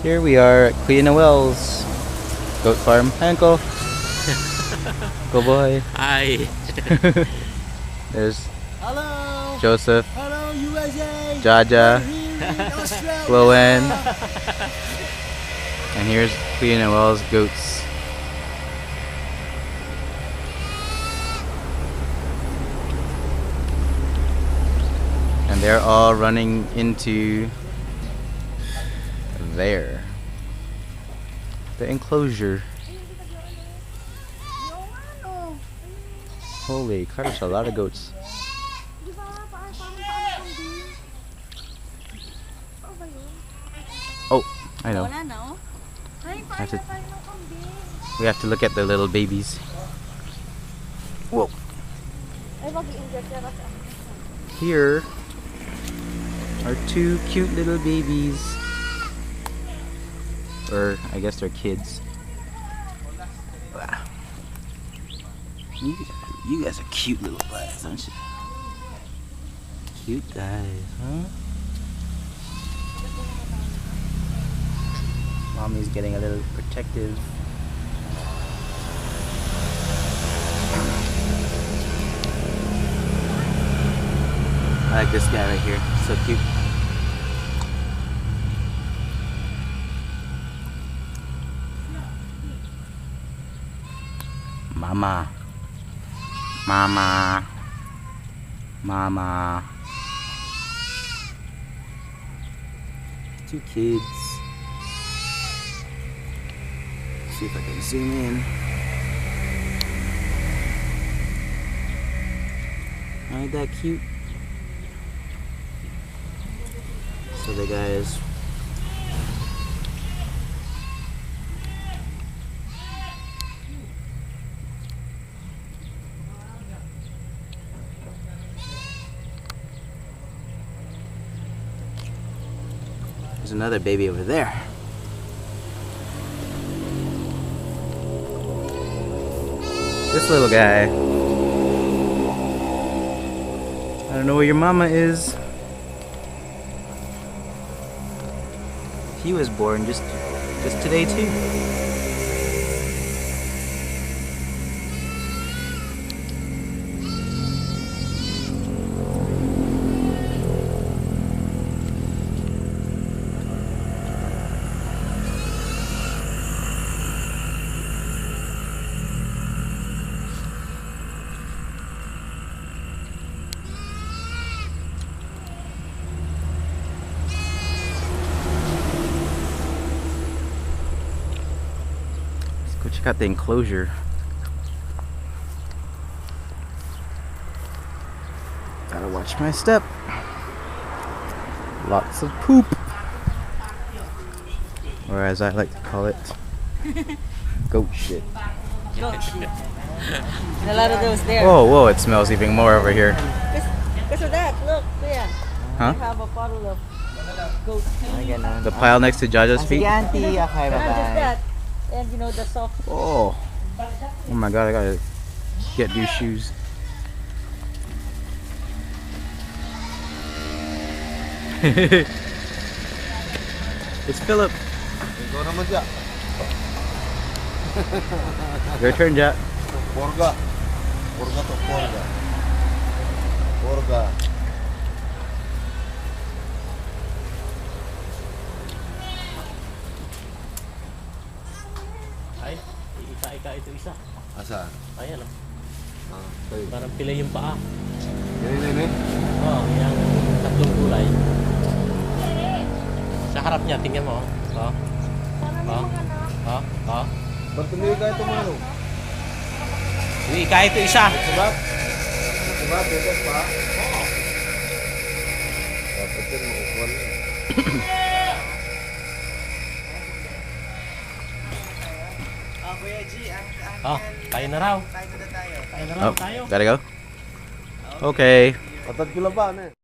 Here we are at Kuya Noel's goat farm. Hi, Uncle. Go boy. Hi. There's Hello. Joseph, Hello, USA. Jaja, Australia. Glo Anne, and here's Kuya Noel's goats. And they're all running into there. The enclosure. Holy crap, there's a lot of goats. Oh, I know. We have to look at the little babies. Whoa. Here are two cute little babies. Or I guess they're kids. Wow. You guys are cute little guys, aren't you? Cute guys, huh? Mommy's getting a little protective. I like this guy right here, so cute. Mama. Mama. Mama. Two kids. See if I can zoom in. Ain't that cute? So the guys. There's another baby over there. This little guy. I don't know where your mama is. He was born just today too. Go check out the enclosure. Gotta watch my step. Lots of poop. Or as I like to call it, goat shit. Goat shit. A lot of those there. Whoa, whoa, it smells even more over here. Because of that, look, there. Huh? We have a bottle of goat tea. The pile next to Jaja's feet? Auntie, okay, Not just bye-bye. that. And you know the soft. Oh. Oh my god, I gotta get new shoes. It's Philip. Your turn, Jack. Porga. Porga to porga. Porga. Ay, ika ito isa. Asa? Ayan oh. Okay. Parang pila yung paa. Ini. Oh, yung tatlong kulay. Sa harap niya, tingnan mo. Oh. Oh. Oh. Oh. Ba't tumili ka ito mano? Ika ito isa. Sebab? Sebab, bebas pa? Oo. Dapat yun, maukuhan yun. Oh, tayo na raw. Tayo na raw Oh, tayo. gotta go? Okay. Patad ko lang ba, ano eh?